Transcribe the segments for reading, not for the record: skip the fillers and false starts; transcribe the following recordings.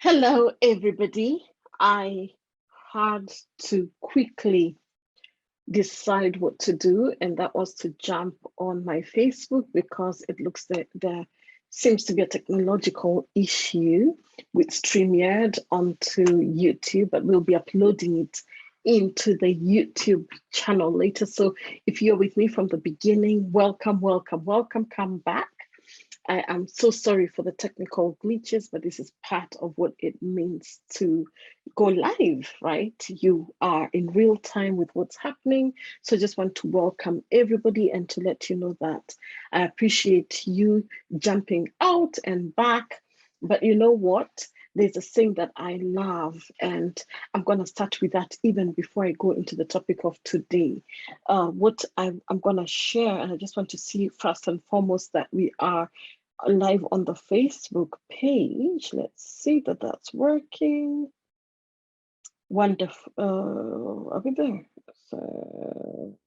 Hello, everybody. I had to quickly decide what to do, and that was to jump on my Facebook because it looks that there seems to be a technological issue with StreamYard onto YouTube, but we'll be uploading it into the YouTube channel later. So if you're with me from the beginning, welcome, welcome, welcome, come back. I am so sorry for the technical glitches, but this is part of what it means to go live, right? You are in real time with what's happening. So I just want to welcome everybody and to let you know that I appreciate you jumping out and back. But you know what? There's a thing that I love, and I'm going to start with that even before I go into the topic of today. What I'm going to share, and I just want to see first and foremost that we are live on the Facebook page. Let's see that that's working. Wonderful. Are we there? So,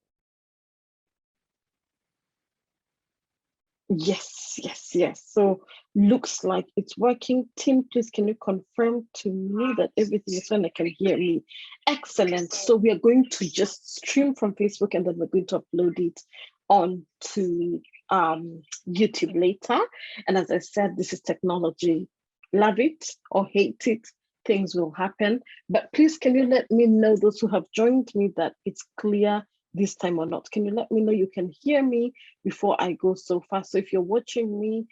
yes. So looks like it's working. Tim, please can you confirm to me that everything is fine? I can hear me. Excellent. So we are going to just stream from Facebook and then we're going to upload it onto YouTube later. And as I said, this is technology. Love it or hate it, things will happen. But please, can you let me know, those who have joined me, that it's clear this time or not? Can you let me know you can hear me before I go so far? So if you're watching me,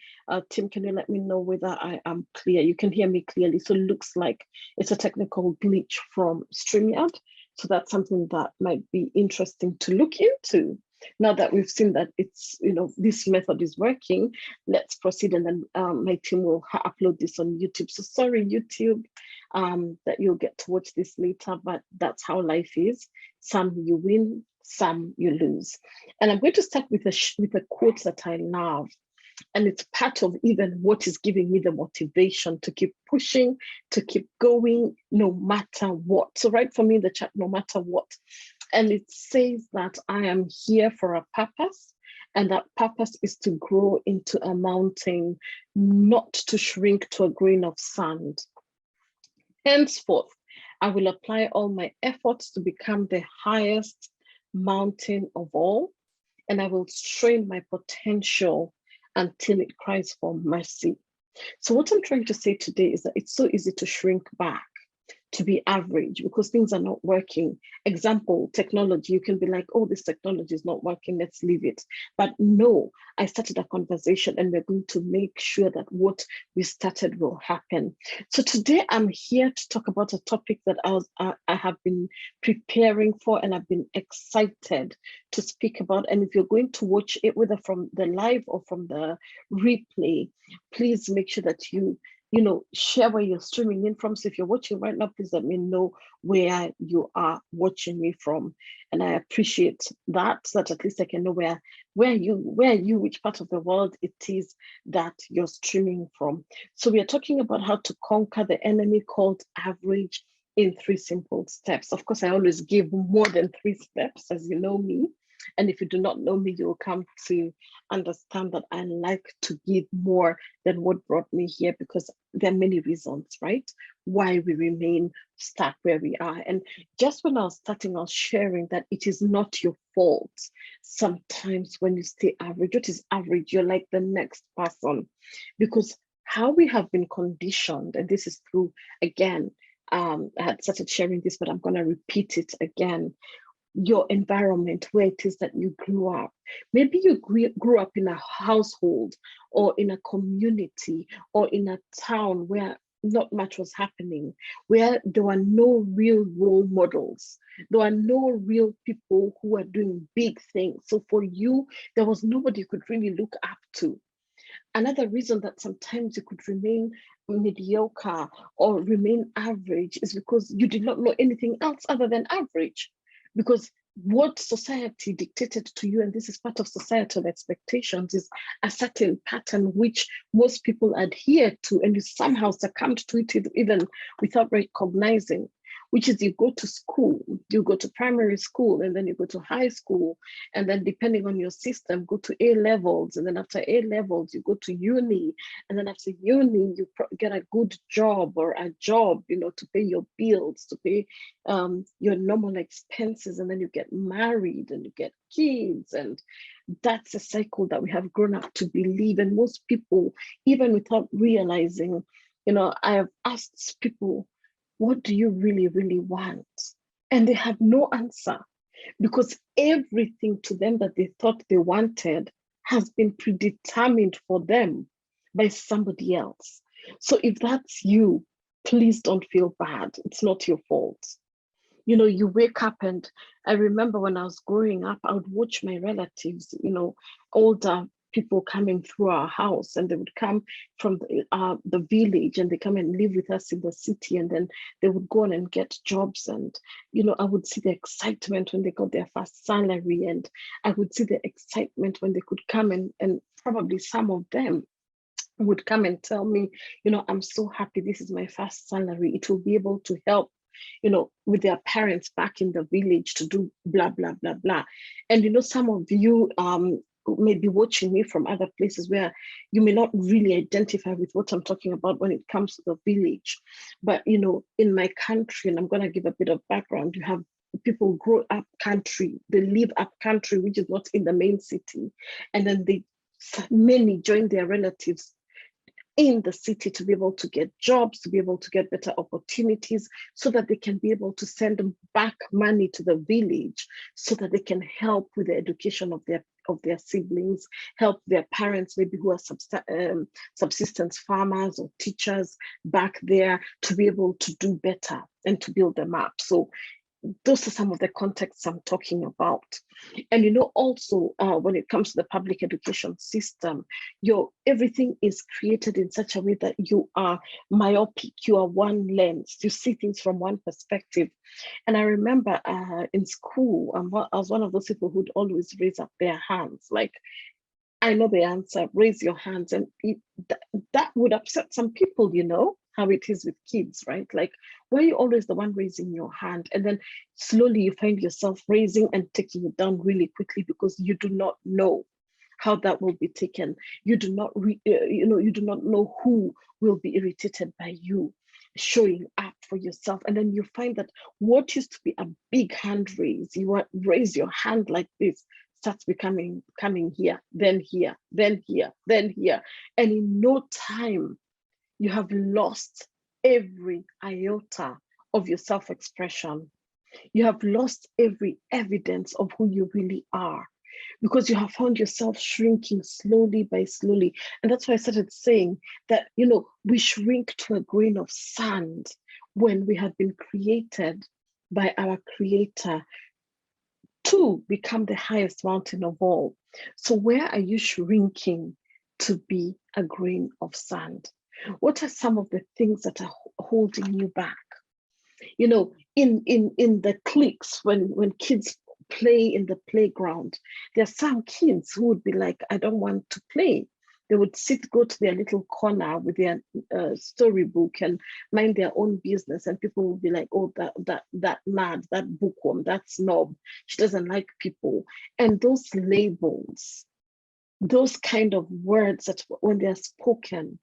Tim, can you let me know whether I am clear? You can hear me clearly. So it looks like it's a technical glitch from StreamYard. So that's something that might be interesting to look into. Now that we've seen that it's, this method is working, let's proceed, and then my team will upload this on YouTube. So sorry, YouTube, that you'll get to watch this later, but that's how life is. Some you win, some you lose. And I'm going to start with a quote that I love. And it's part of even what is giving me the motivation to keep pushing, to keep going, no matter what. So write for me in the chat, no matter what. And it says that I am here for a purpose, and that purpose is to grow into a mountain, not to shrink to a grain of sand. Henceforth, I will apply all my efforts to become the highest mountain of all, and I will strain my potential until it cries for mercy. So what I'm trying to say today is that it's so easy to shrink back, to be average because things are not working. Example, technology, you can be like, oh, this technology is not working, let's leave it. But no, I started a conversation and we're going to make sure that what we started will happen. So today I'm here to talk about a topic that I have been preparing for and I've been excited to speak about. And if you're going to watch it, whether from the live or from the replay, please make sure that you share where you're streaming in from. So if you're watching right now, please let me know where you are watching me from. And I appreciate that, so that at least I can know where which part of the world it is that you're streaming from. So we are talking about how to conquer the enemy called average in 3 simple steps. Of course, I always give more than 3 steps, as you know me. And if you do not know me, you'll come to understand that I like to give more than what brought me here, because there are many reasons, right, why we remain stuck where we are. And just when I was starting, I was sharing that it is not your fault. Sometimes when you stay average, what is average? You're like the next person, because how we have been conditioned, and this is through, again, I had started sharing this, but I'm going to repeat it again. Your environment, where it is that you grew up. Maybe you grew up in a household or in a community or in a town where not much was happening, where there were no real role models. There were no real people who were doing big things. So for you, there was nobody you could really look up to. Another reason that sometimes you could remain mediocre or remain average is because you did not know anything else other than average. Because what society dictated to you, and this is part of societal expectations, is a certain pattern which most people adhere to, and you somehow succumbed to it even without recognizing. which is you go to school, you go to primary school, and then you go to high school, and then depending on your system, go to A levels, and then after A levels, you go to uni, and then after uni, you get a good job or a job, to pay your bills, to pay your normal expenses, and then you get married and you get kids, and that's a cycle that we have grown up to believe. And most people, even without realizing, I have asked people, what do you really, really want? And they have no answer, because everything to them that they thought they wanted has been predetermined for them by somebody else. So if that's you, please don't feel bad. It's not your fault. You wake up, and I remember when I was growing up, I would watch my relatives, older people coming through our house, and they would come from the village, and they come and live with us in the city, and then they would go on and get jobs. And I would see the excitement when they got their first salary, and I would see the excitement when they could come, and probably some of them would come and tell me, I'm so happy, this is my first salary, it will be able to help with their parents back in the village to do blah, blah, blah, blah. And some of you may be watching me from other places where you may not really identify with what I'm talking about when it comes to the village. But, in my country, and I'm going to give a bit of background, you have people grow up country, they live up country, which is not in the main city. And then many join their relatives in the city to be able to get jobs, to be able to get better opportunities, so that they can be able to send back money to the village, so that they can help with the education of their siblings, help their parents, maybe who are subsistence farmers or teachers back there, to be able to do better and to build them up. So those are some of the contexts I'm talking about. And also when it comes to the public education system, everything is created in such a way that you are myopic, you are one lens, you see things from one perspective. And I remember in school, I was one of those people who'd always raise up their hands, like, I know the answer, raise your hands. And that would upset some people, how it is with kids, right? Like, why are you always the one raising your hand? And then slowly you find yourself raising and taking it down really quickly, because you do not know how that will be taken. You do not, you do not know who will be irritated by you showing up for yourself. And then you find that what used to be a big hand raise, raise your hand like this, starts coming here, then here, then here, then here. And in no time, you have lost every iota of your self-expression. You have lost every evidence of who you really are, because you have found yourself shrinking slowly by slowly. And that's why I started saying that, we shrink to a grain of sand when we have been created by our Creator to become the highest mountain of all. So where are you shrinking to be a grain of sand? What are some of the things that are holding you back? In the cliques, when kids play in the playground, there are some kids who would be like, I don't want to play. They would go to their little corner with their storybook and mind their own business. And people would be like, oh, that mad, that bookworm, that snob, she doesn't like people. And those labels, those kind of words that when they're spoken,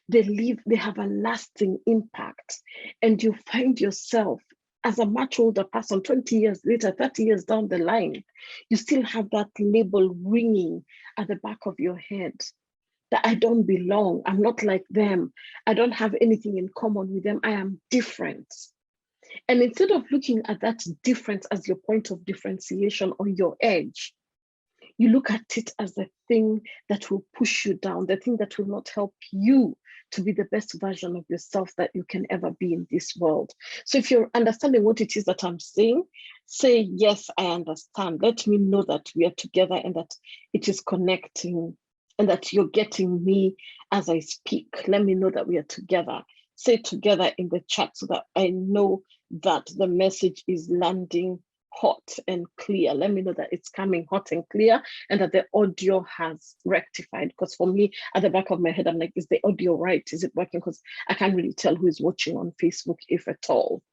they have a lasting impact. And you find yourself as a much older person, 20 years later, 30 years down the line, you still have that label ringing at the back of your head that I don't belong, I'm not like them, I don't have anything in common with them, I am different. And instead of looking at that difference as your point of differentiation or your edge, you look at it as the thing that will push you down, the thing that will not help you to be the best version of yourself that you can ever be in this world. So if you're understanding what it is that I'm saying, say, yes, I understand. Let me know that we are together and that it is connecting and that you're getting me as I speak. Let me know that we are together. Say together in the chat so that I know that the message is landing hot and clear. Let me know that it's coming hot and clear and that the audio has rectified. Because for me, at the back of my head, I'm like, is the audio right? Is it working? Because I can't really tell who is watching on Facebook, if at all.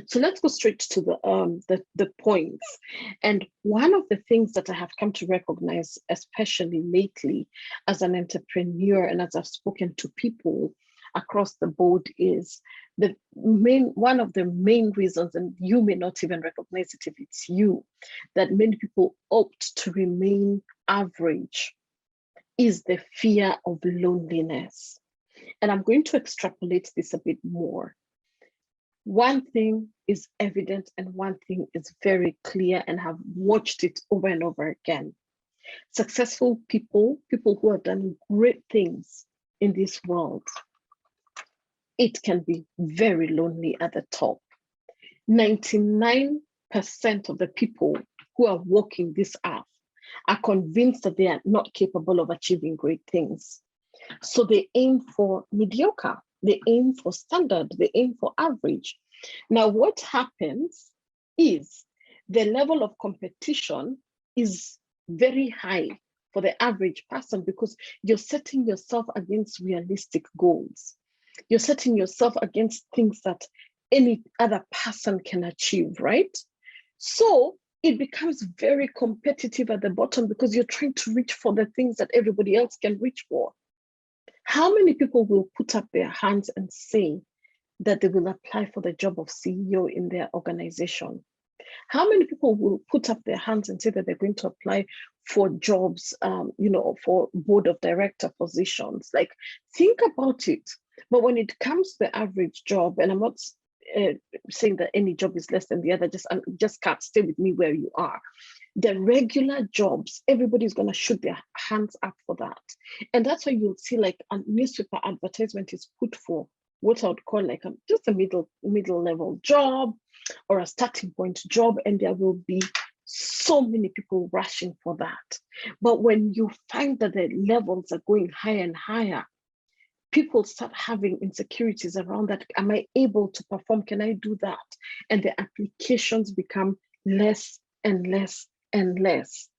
So let's go straight to the points. And one of the things that I have come to recognize, especially lately as an entrepreneur and as I've spoken to people across the board, is one of the main reasons, and you may not even recognize it if it's you, that many people opt to remain average, is the fear of loneliness. And I'm going to extrapolate this a bit more. One thing is evident and one thing is very clear, and have watched it over and over again. Successful people who have done great things in this world, it can be very lonely at the top. 99% of the people who are walking this earth are convinced that they are not capable of achieving great things. So they aim for mediocre, they aim for standard, they aim for average. Now, what happens is the level of competition is very high for the average person, because you're setting yourself against realistic goals. You're setting yourself against things that any other person can achieve, right? So it becomes very competitive at the bottom, because you're trying to reach for the things that everybody else can reach for. How many people will put up their hands and say that they will apply for the job of CEO in their organization? How many people will put up their hands and say that they're going to apply for jobs, for board of director positions? Like, think about it. But when it comes to the average job, and I'm not saying that any job is less than the other, just can't stay with me where you are. The regular jobs, everybody's going to shoot their hands up for that. And that's why you'll see like a newspaper advertisement is put for what I would call like just a middle level job or a starting point job, and there will be so many people rushing for that. But when you find that the levels are going higher and higher, people start having insecurities around that. Am I able to perform? Can I do that? And the applications become less and less and less.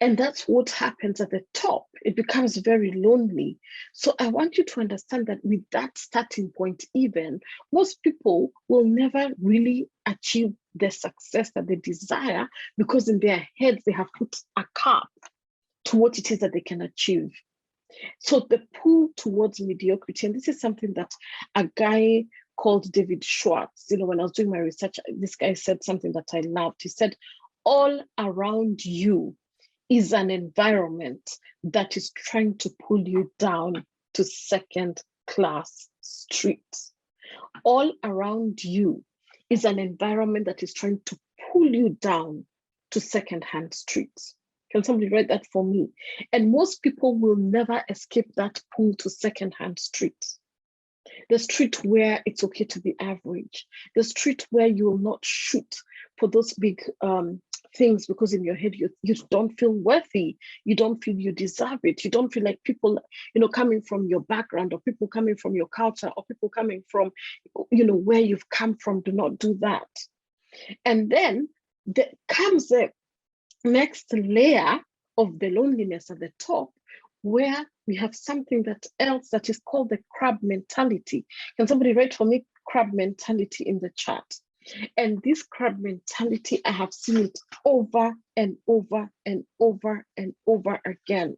And that's what happens at the top. It becomes very lonely. So I want you to understand that with that starting point, even most people will never really achieve the success that they desire, because in their heads, they have put a cap to what it is that they can achieve. So the pull towards mediocrity, and this is something that a guy called David Schwartz, when I was doing my research, this guy said something that I loved. He said, all around you is an environment that is trying to pull you down to second-class streets. All around you is an environment that is trying to pull you down to second-hand streets. Can somebody write that for me? And most people will never escape that pull to second-hand streets. The street where it's okay to be average. The street where you will not shoot for those big things, because in your head you don't feel worthy, you don't feel you deserve it, you don't feel like people coming from your background, or people coming from your culture, or people coming from where you've come from do not do that. And then there comes the next layer of the loneliness at the top, where we have something else that is called the crab mentality. Can somebody write for me crab mentality in the chat? And this crab mentality, I have seen it over and over and over and over again.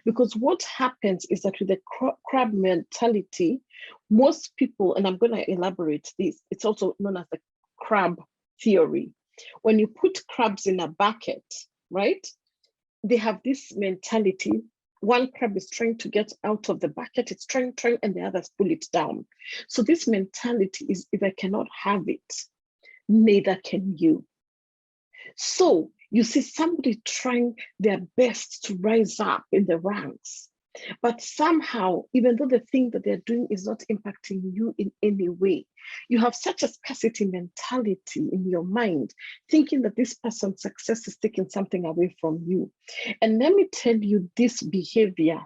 Because what happens is that with the crab mentality, most people, and I'm going to elaborate this, it's also known as the crab theory. When you put crabs in a bucket, right, they have this mentality. One crab is trying to get out of the bucket, it's trying, and the others pull it down. So this mentality is, if I cannot have it, neither can you. So you see somebody trying their best to rise up in the ranks, but somehow, even though the thing that they're doing is not impacting you in any way, you have such a scarcity mentality in your mind, thinking that this person's success is taking something away from you. And let me tell you, this behavior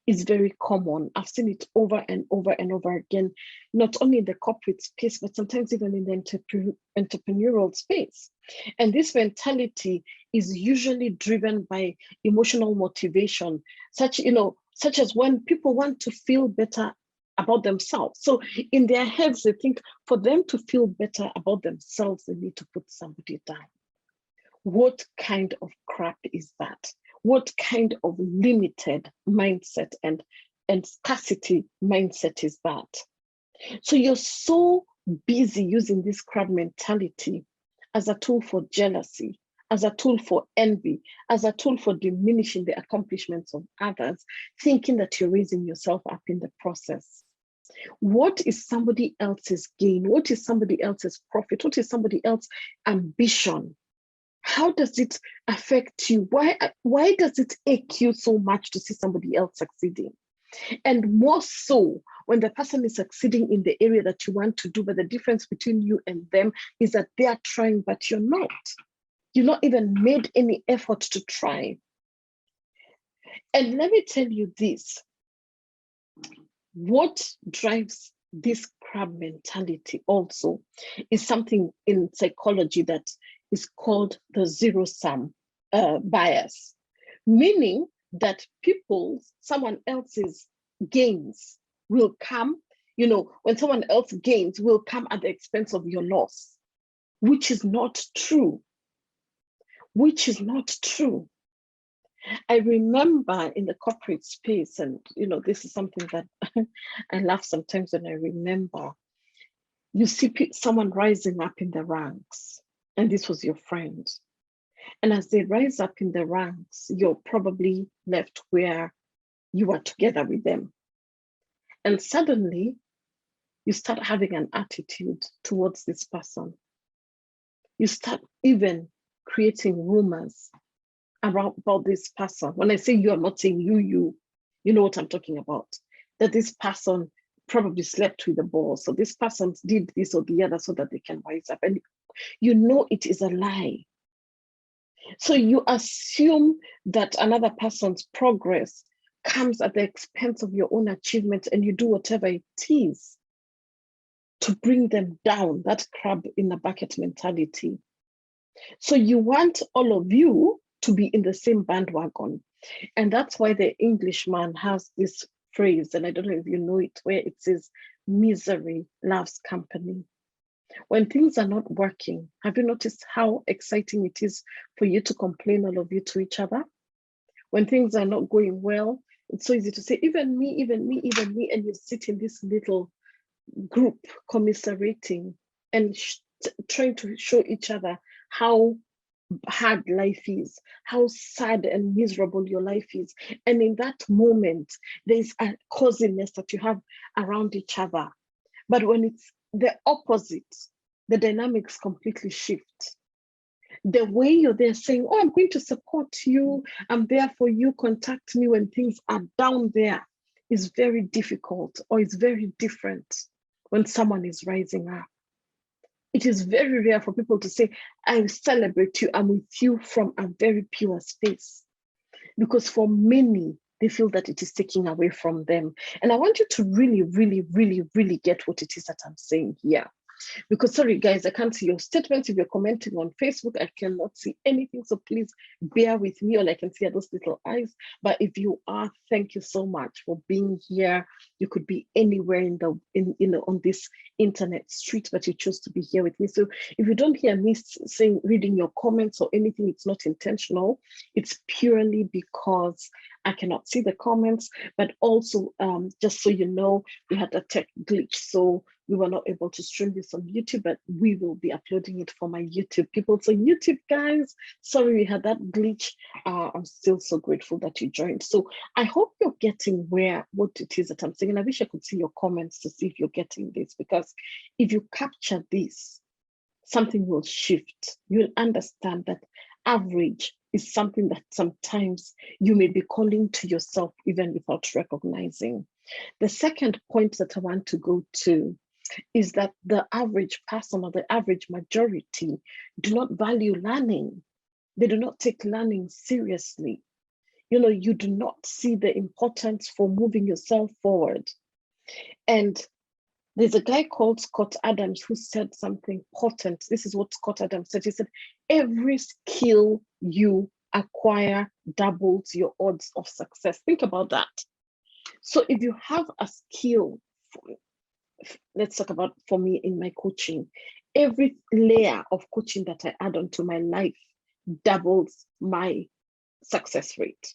is very common. I've seen it over and over and over again, not only in the corporate space, but sometimes even in the entrepreneurial space. And this mentality is usually driven by emotional motivation, such as when people want to feel better about themselves. So in their heads, they think for them to feel better about themselves, they need to put somebody down. What kind of crap is that? What kind of limited mindset and scarcity mindset is that? So you're so busy using this crab mentality as a tool for jealousy, as a tool for envy, as a tool for diminishing the accomplishments of others, thinking that you're raising yourself up in the process. What is somebody else's gain? What is somebody else's profit? What is somebody else's ambition? How does it affect you? Why does it ache you so much to see somebody else succeeding? And more so when the person is succeeding in the area that you want to do, but the difference between you and them is that they are trying, but you're not. You've not even made any effort to try. And let me tell you this, what drives this crab mentality also is something in psychology that is called the ZeroSum bias, meaning that someone else's gains will come, when someone else gains will come at the expense of your loss, which is not true. I remember in the corporate space, and this is something that I laugh sometimes when I remember, you see someone rising up in the ranks, and this was your friend. And as they rise up in the ranks, you're probably left where you are together with them. And suddenly, you start having an attitude towards this person. You start even creating rumors about this person. When I say you, I'm not saying you know what I'm talking about. That this person probably slept with the boss, or this person did this or the other so that they can rise up. And it is a lie. So you assume that another person's progress comes at the expense of your own achievements, and you do whatever it is to bring them down, that crab in a bucket mentality. So you want all of you to be in the same bandwagon. And that's why the Englishman has this phrase, and I don't know if you know it, where it says, misery loves company. When things are not working, have you noticed how exciting it is for you to complain, all of you, to each other? When things are not going well, it's so easy to say, even me, and you sit in this little group commiserating and trying to show each other how hard life is, how sad and miserable your life is. And in that moment, there's a coziness that you have around each other. But when it's the opposite, the dynamics completely shift. The way you're there saying, oh, I'm going to support you, I'm there for you, contact me when things are down there, is very difficult, or is very different when someone is rising up. It is very rare for people to say, I celebrate you, I'm with you from a very pure space. Because for many, they feel that it is taking away from them. And I want you to really, really, really, really get what it is that I'm saying here. Because sorry, guys, I can't see your statements. If you're commenting on Facebook, I cannot see anything. So please bear with me. All I can see are those little eyes. But if you are, thank you so much for being here. You could be anywhere on this internet street, but you chose to be here with me. So if you don't hear me reading your comments or anything, it's not intentional. It's purely because I cannot see the comments. But also, just so you know, we had a tech glitch. So we were not able to stream this on YouTube, but we will be uploading it for my YouTube people. So YouTube guys, sorry we had that glitch. I'm still so grateful that you joined. So I hope you're getting what it is that I'm saying. And I wish I could see your comments to see if you're getting this, because if you capture this, something will shift. You'll understand that average is something that sometimes you may be calling to yourself even without recognizing. The second point that I want to go to is that the average person, or the average majority, do not value learning. They do not take learning seriously. You do not see the importance for moving yourself forward. And there's a guy called Scott Adams who said something potent. This is what Scott Adams said. He said, every skill you acquire doubles your odds of success. Think about that. So if you have a skill let's talk about for me in my coaching. Every layer of coaching that I add onto my life doubles my success rate.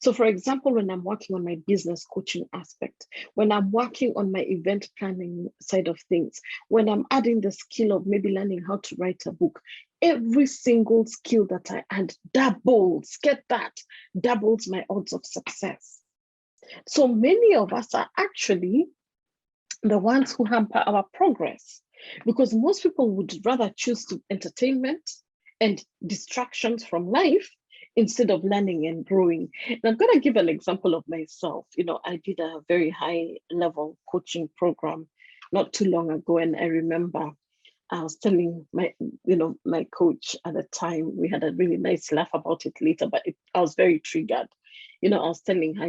So for example, when I'm working on my business coaching aspect, when I'm working on my event planning side of things, when I'm adding the skill of maybe learning how to write a book, every single skill that I add doubles, get that, doubles my odds of success. So many of us are actually the ones who hamper our progress, because most people would rather choose to entertainment and distractions from life instead of learning and growing. And I'm going to give an example of myself. I did a very high level coaching program not too long ago, and I remember I was telling my coach at the time. We had a really nice laugh about it later, but I was very triggered. I was telling her,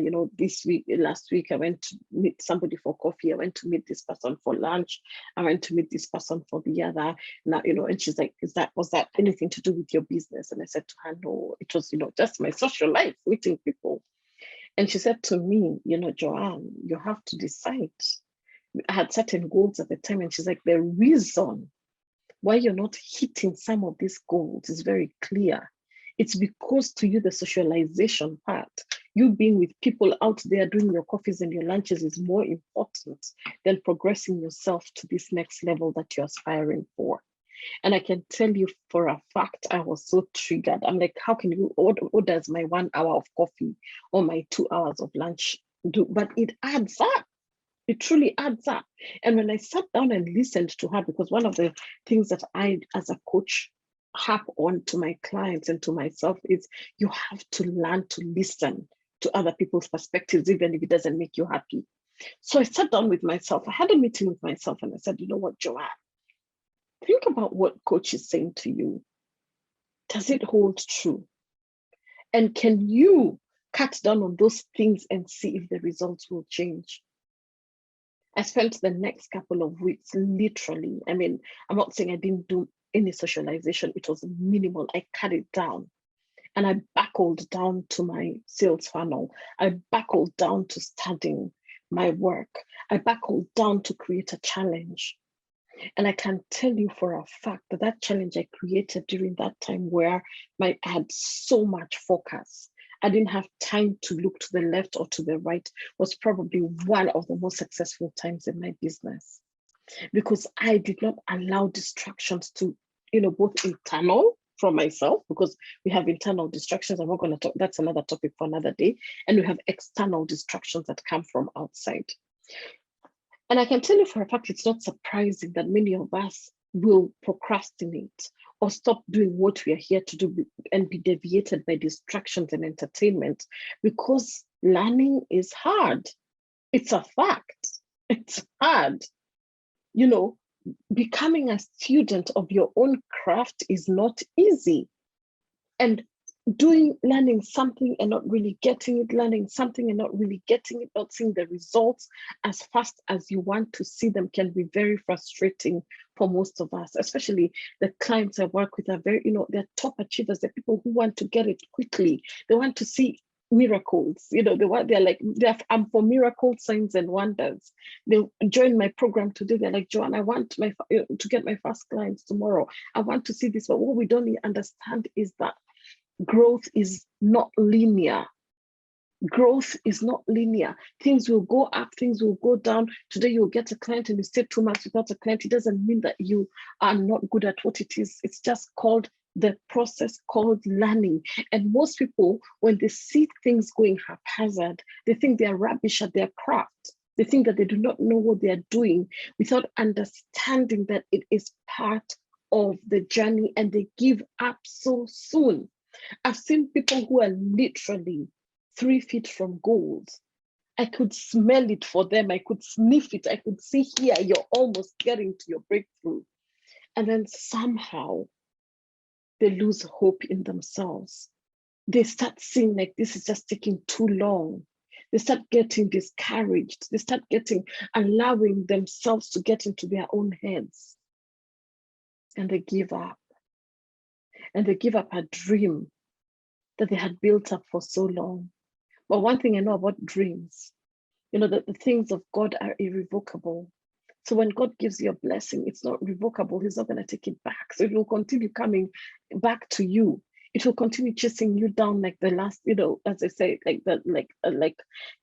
last week, I went to meet somebody for coffee. I went to meet this person for lunch. I went to meet this person for the other. Now, and she's like, was that anything to do with your business? And I said to her, no, it was, just my social life, meeting people. And she said to me, Joanne, you have to decide. I had certain goals at the time. And she's like, the reason why you're not hitting some of these goals is very clear. It's because to you, the socialization part, you being with people out there doing your coffees and your lunches is more important than progressing yourself to this next level that you're aspiring for. And I can tell you for a fact, I was so triggered. I'm like, how can you, what does my 1 hour of coffee or my 2 hours of lunch do? But it adds up. It truly adds up. And when I sat down and listened to her, because one of the things that I, as a coach, harp on to my clients and to myself is you have to learn to listen to other people's perspectives, even if it doesn't make you happy. So I sat down with myself. I had a meeting with myself and I said, you know what, Joanne, think about what coach is saying to you. Does it hold true? And can you cut down on those things and see if the results will change? I spent the next couple of weeks literally, I'm not saying I didn't do any socialization, it was minimal. I cut it down and I buckled down to my sales funnel. I buckled down to studying my work. I buckled down to create a challenge. And I can tell you for a fact that that challenge I created during that time where I had so much focus, I didn't have time to look to the left or to the right, was probably one of the most successful times in my business, because I did not allow distractions to, both internal from myself, because we have internal distractions. I'm not going to talk, that's another topic for another day. And we have external distractions that come from outside. And I can tell you for a fact, it's not surprising that many of us will procrastinate or stop doing what we are here to do and be deviated by distractions and entertainment, because learning is hard. It's a fact. It's hard. Becoming a student of your own craft is not easy. And learning something and not really getting it, learning something and not really getting it, not seeing the results as fast as you want to see them can be very frustrating for most of us, especially the clients I work with are very, they're top achievers. They're people who want to get it quickly. They want to see miracles. I'm for miracle signs and wonders. They join my program today. They're like, Joanne, I want to get my first clients tomorrow. I want to see this. But what we don't understand is that growth is not linear. Growth is not linear. Things will go up, things will go down. Today you'll get a client and you stay 2 months without a client. It doesn't mean that you are not good at what it is. It's just called the process called learning. And most people, when they see things going haphazard, they think they're rubbish at their craft. They think that they do not know what they're doing without understanding that it is part of the journey, and they give up so soon. I've seen people who are literally 3 feet from goals. I could smell it for them. I could sniff it. I could see here, you're almost getting to your breakthrough. And then somehow they lose hope in themselves. They start seeing like this is just taking too long. They start getting discouraged. They start allowing themselves to get into their own heads. And they give up. And they give up a dream that they had built up for so long. But one thing I know about dreams You know that the things of God are irrevocable. So when God gives you a blessing, it's not revocable. He's not going to take it back. So it will continue coming back to you. It will continue chasing you down like the last, you know, as I say, like that, like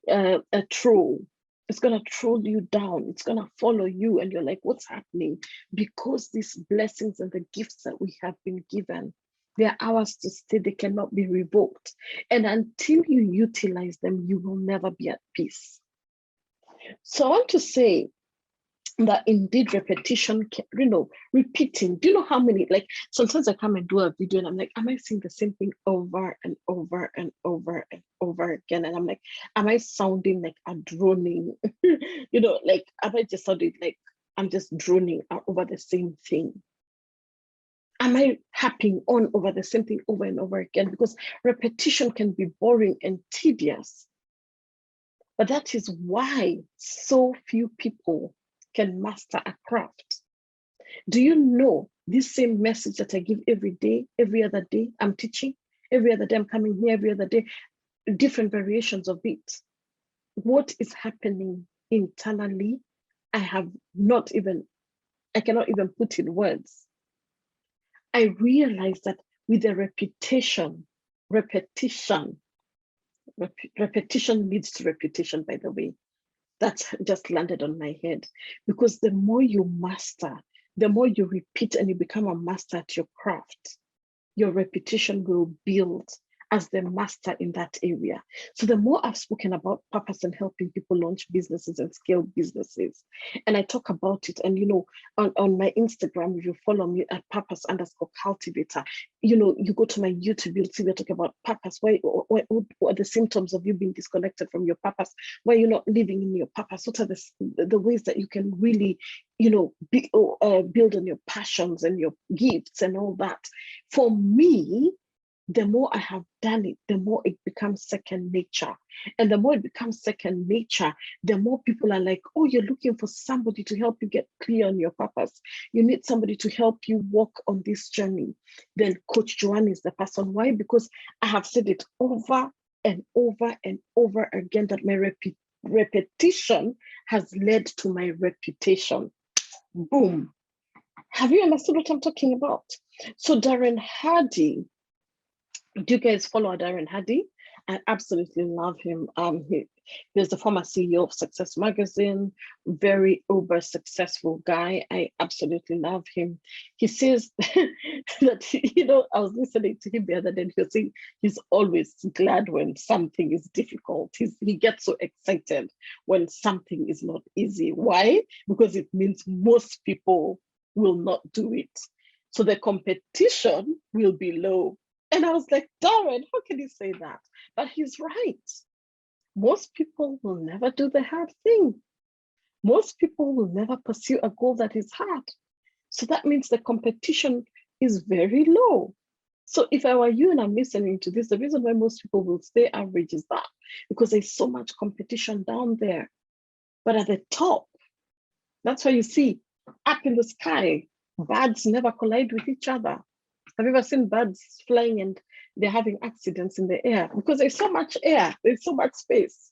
a troll. It's going to troll you down. It's going to follow you. And you're like, what's happening? Because these blessings and the gifts that we have been given, they are ours to stay. They cannot be revoked. And until you utilize them, you will never be at peace. So I want to say that indeed repetition, you know, repeating. Do you know how many, like sometimes I come and do a video and I'm like, am I saying the same thing over and over and over and over again? And I'm like, am I sounding like a droning? You know, like, am I just sounding like I'm just droning over the same thing? Am I harping on over the same thing over and over again? Because repetition can be boring and tedious. But that is why so few people can master a craft. Do you know this same message that I give every day, every other day I'm teaching, every other day I'm coming here, every other day, different variations of it. What is happening internally, I cannot even put in words. I realize that with the repetition leads to reputation, by the way. That's just landed on my head, because the more you master, the more you repeat and you become a master at your craft, your reputation will build as the master in that area. So the more I've spoken about purpose and helping people launch businesses and scale businesses, and I talk about it, and you know, on my Instagram, if you follow me at purpose_cultivator, you know, you go to my YouTube, you'll see we're talking about purpose. What are the symptoms of you being disconnected from your purpose? Why you're not living in your purpose? What are the ways that you can really, you know, build on your passions and your gifts and all that? For me, the more I have done it, the more it becomes second nature. And the more it becomes second nature, the more people are like, oh, you're looking for somebody to help you get clear on your purpose. You need somebody to help you walk on this journey. Then Coach Joanne is the person. Why? Because I have said it over and over and over again that my repetition has led to my reputation. Boom. Have you understood what I'm talking about? So Darren Hardy, do you guys follow Darren Hardy? I absolutely love him. He's the former CEO of Success Magazine, very uber successful guy. I absolutely love him. He says that, you know, I was listening to him the other day, and he was saying he's always glad when something is difficult. He gets so excited when something is not easy. Why? Because it means most people will not do it. So the competition will be low. And I was like, Darren, how can you say that? But he's right. Most people will never do the hard thing. Most people will never pursue a goal that is hard. So that means the competition is very low. So if I were you and I'm listening to this, the reason why most people will stay average is that because there's so much competition down there. But at the top, that's why you see up in the sky, birds never collide with each other. Have you ever seen birds flying and they're having accidents in the air? Because there's so much air, there's so much space.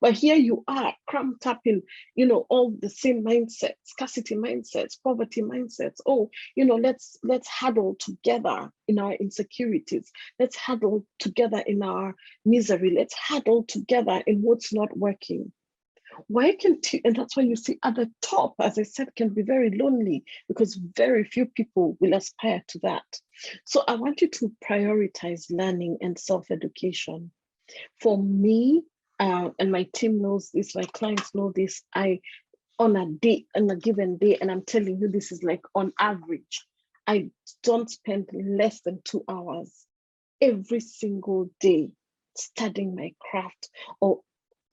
But here you are, cramped up in, you know, all the same mindsets, scarcity mindsets, poverty mindsets. Oh, you know, let's huddle together in our insecurities. Let's huddle together in our misery. Let's huddle together in what's not working. Why can't you? And that's why you see at the top, as I said, can be very lonely because very few people will aspire to that. So I want you to prioritize learning and self-education. For me, and my team knows this, my clients know this, on a given day, and I'm telling you, this is like on average, I don't spend less than 2 hours every single day studying my craft or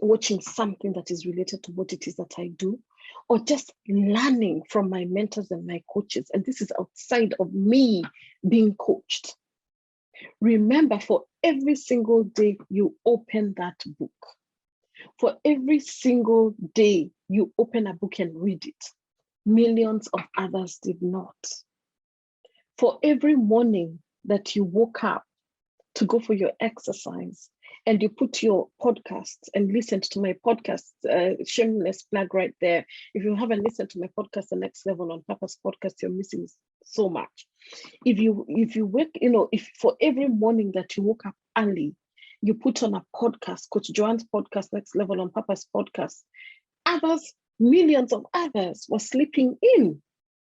watching something that is related to what it is that I do, or just learning from my mentors and my coaches. And this is outside of me being coached. Remember, for every single day you open that book, for every single day you open a book and read it, millions of others did not. For every morning that you woke up to go for your exercise, and you put your podcasts and listened to my podcast, shameless plug right there. If you haven't listened to my podcast, The Next Level on Purpose podcast, you're missing so much. If you wake, if for every morning that you woke up early, you put on a podcast, Coach Joanne's podcast, Next Level on Purpose podcast, others, millions of others were sleeping in.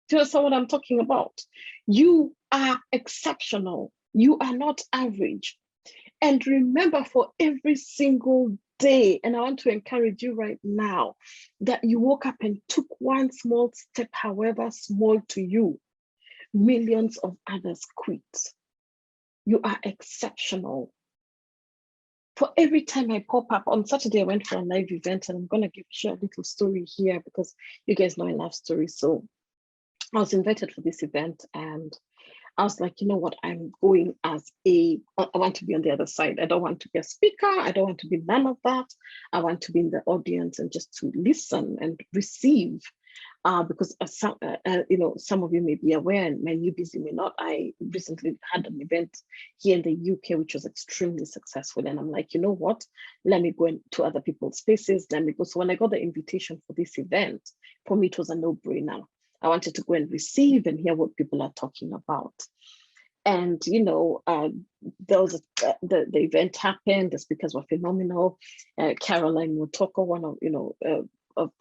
Do you understand what I'm talking about? You are exceptional. You are not average. And remember, for every single day, and I want to encourage you right now, that you woke up and took one small step, however small to you, millions of others quit. You are exceptional. For every time I pop up, on Saturday, I went for a live event, and I'm going to share a little story here because you guys know I love stories. So I was invited for this event, and I was like, you know what, I'm going I want to be on the other side. I don't want to be a speaker. I don't want to be none of that. I want to be in the audience and just to listen and receive. Because some of you may be aware, and my new busy may not. I recently had an event here in the UK, which was extremely successful. And I'm like, you know what, let me go into other people's spaces. Let me go. So when I got the invitation for this event, for me, it was a no-brainer. I wanted to go and receive and hear what people are talking about. And, there was the event happened. The speakers were phenomenal. Caroline Motoko, one of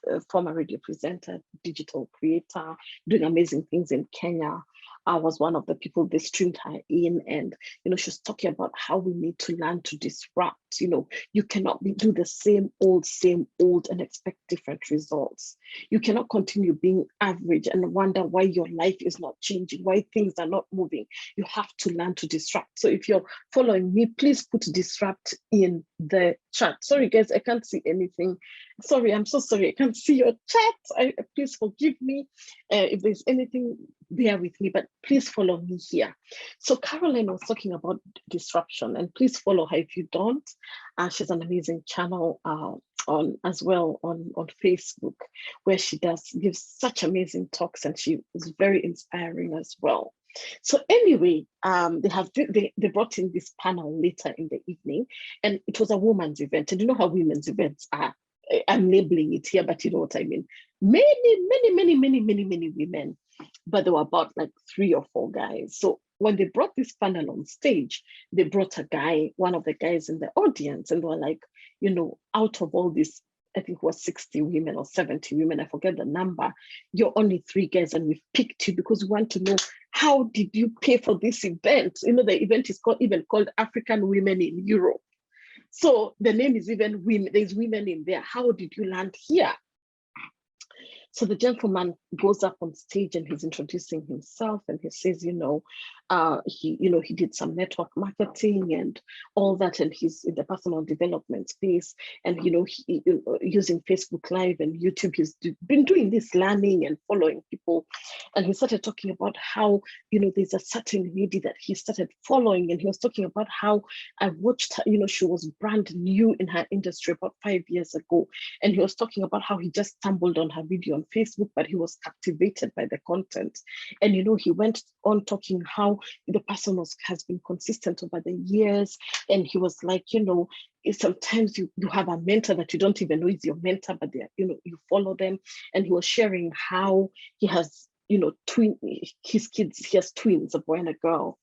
a former radio presenter, digital creator, doing amazing things in Kenya. I was one of the people they streamed her in, and she's talking about how we need to learn to disrupt. You cannot do the same old and expect different results. You cannot continue being average and wonder why your life is not changing, why things are not moving. You have to learn to disrupt. So if you're following me, please put disrupt in the chat. Sorry guys, I can't see anything. Sorry, I'm so sorry, I can't see your chat. Please forgive me if there's anything, bear with me, but please follow me here. So Caroline was talking about disruption, and please follow her if you don't. She's an amazing channel on Facebook, where she gives such amazing talks, and she is very inspiring as well. So anyway, they brought in this panel later in the evening, and it was a woman's event. And you know how women's events are. I'm labeling it here, but you know what I mean. Many women, but there were about like 3 or 4 guys. So when they brought this panel on stage, they brought a guy, one of the guys in the audience, and they were like, out of all this, I think it was 60 women or 70 women, I forget the number, you're only 3 guys, and we've picked you because we want to know, how did you pay for this event? The event is even called African Women in Europe. So the name is even women, there's women in there. How did you land here? So the gentleman goes up on stage and he's introducing himself, and he says, he did some network marketing and all that, and he's in the personal development space, and he, using Facebook Live and YouTube, he's been doing this learning and following people. And he started talking about how there's a certain lady that he started following, and he was talking about how I watched her. She was brand new in her industry about 5 years ago, and he was talking about how he just stumbled on her video on Facebook, but he was captivated by the content. And he went on talking how the person has been consistent over the years, and he was like, sometimes you have a mentor that you don't even know is your mentor, but you follow them. And he was sharing how he has his kids, he has twins, a boy and a girl,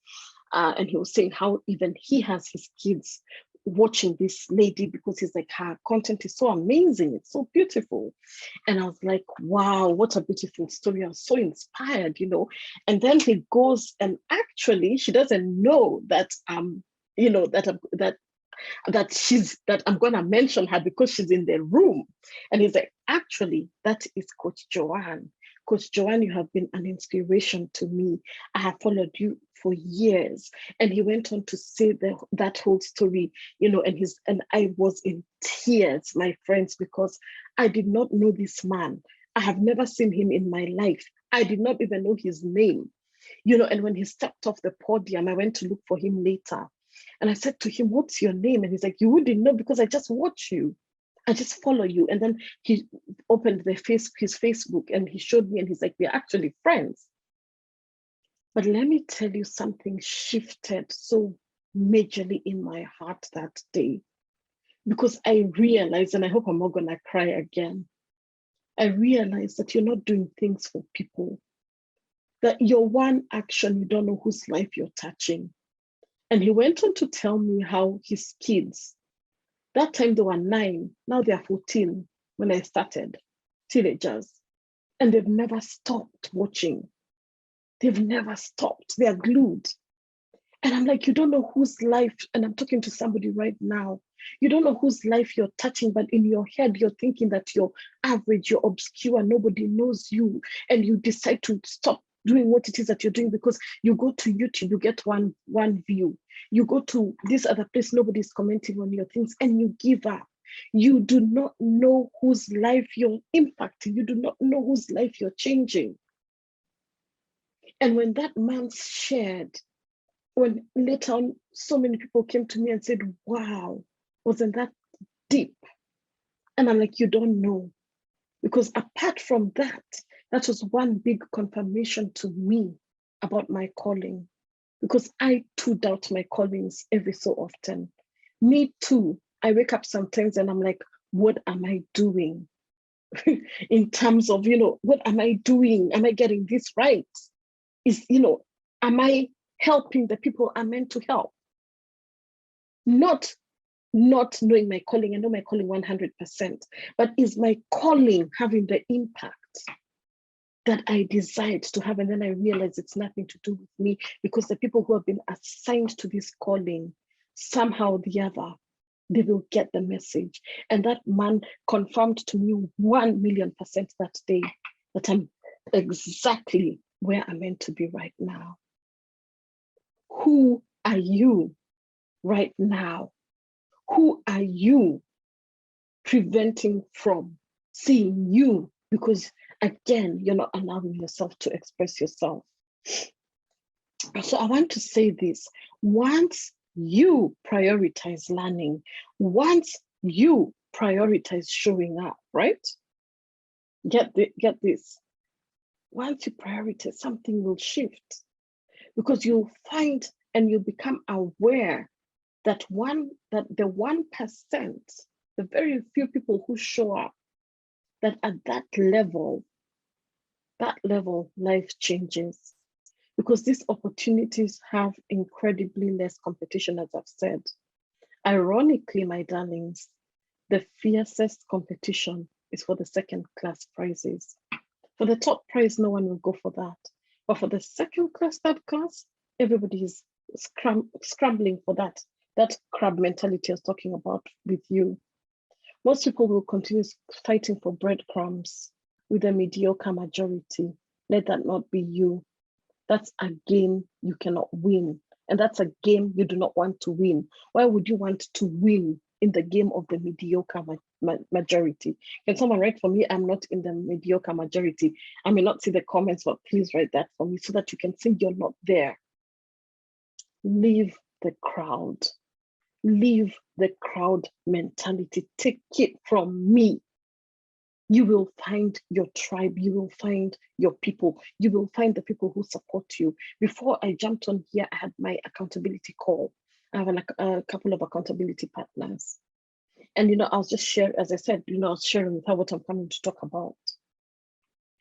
and he was saying how even he has his kids watching this lady because he's like, her content is so amazing, it's so beautiful. And I was like, wow, what a beautiful story. I was so inspired, And then he goes, and actually she doesn't know that that I'm gonna mention her because she's in the room. And he's like, actually, that is Coach Joanne. Coach Joanne, you have been an inspiration to me. I have followed you for years. And he went on to say that whole story, and I was in tears, my friends, because I did not know this man. I have never seen him in my life. I did not even know his name. And when he stepped off the podium, I went to look for him later. And I said to him, what's your name? And he's like, you wouldn't know because I just watch you. I just follow you. And then he opened his Facebook and he showed me, and he's like, we're actually friends. But let me tell you, something shifted so majorly in my heart that day. because I realized, and I hope I'm not going to cry again, I realized that you're not doing things for people, that your one action, you don't know whose life you're touching. And he went on to tell me how his kids, that time they were 9, now they are 14 when I started, teenagers, and they've never stopped watching. They've never stopped. They are glued. And I'm like, you don't know whose life, and I'm talking to somebody right now, you don't know whose life you're touching, but in your head, you're thinking that you're average, you're obscure, nobody knows you, and you decide to stop doing what it is that you're doing because you go to YouTube, you get one view. You go to this other place, nobody's commenting on your things, and you give up. You do not know whose life you're impacting. You do not know whose life you're changing. And when that man shared, when later on, so many people came to me and said, wow, wasn't that deep? And I'm like, you don't know. Because apart from that, that was one big confirmation to me about my calling. Because I too doubt my callings every so often. Me too. I wake up sometimes and I'm like, what am I doing? In terms of, what am I doing? Am I getting this right? Am I helping the people I'm meant to help? Not knowing my calling. I know my calling 100%, but is my calling having the impact that I desired to have? And then I realized it's nothing to do with me, because the people who have been assigned to this calling, somehow or the other, they will get the message. And that man confirmed to me 1,000,000% that day that I'm exactly where I'm meant to be right now. Who are you right now? Who are you preventing from seeing you? Because again, you're not allowing yourself to express yourself. So I want to say this: once you prioritize learning, once you prioritize showing up, right? Get this. Once you prioritize, something will shift, because you'll find and you become aware that the 1%, the very few people who show up, that at that level, life changes. Because these opportunities have incredibly less competition, as I've said. Ironically, my darlings, the fiercest competition is for the second-class prizes. For the top prize, no one will go for that. But for the second class, third class, everybody is scrambling for that crab mentality I was talking about with you. Most people will continue fighting for breadcrumbs with a mediocre majority. Let that not be you. That's a game you cannot win. And that's a game you do not want to win. Why would you want to win in the game of the mediocre majority? Can someone write for me? I'm not in the mediocre majority. I may not see the comments, but please write that for me so that you can see you're not there. Leave the crowd. Leave the crowd mentality. Take it from me. You will find your tribe. You will find your people. You will find the people who support you. Before I jumped on here, I had my accountability call. I have a couple of accountability partners. And, I was just sharing, as I said, I was sharing with her what I'm coming to talk about.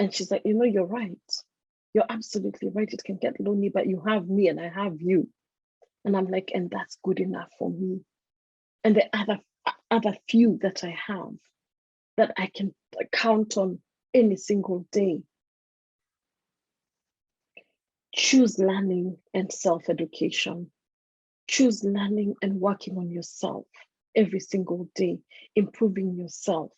And she's like, you're right. You're absolutely right. It can get lonely, but you have me and I have you. And I'm like, and that's good enough for me. And the other few that I have, that I can count on any single day. Choose learning and self-education. Choose learning and working on yourself every single day, improving yourself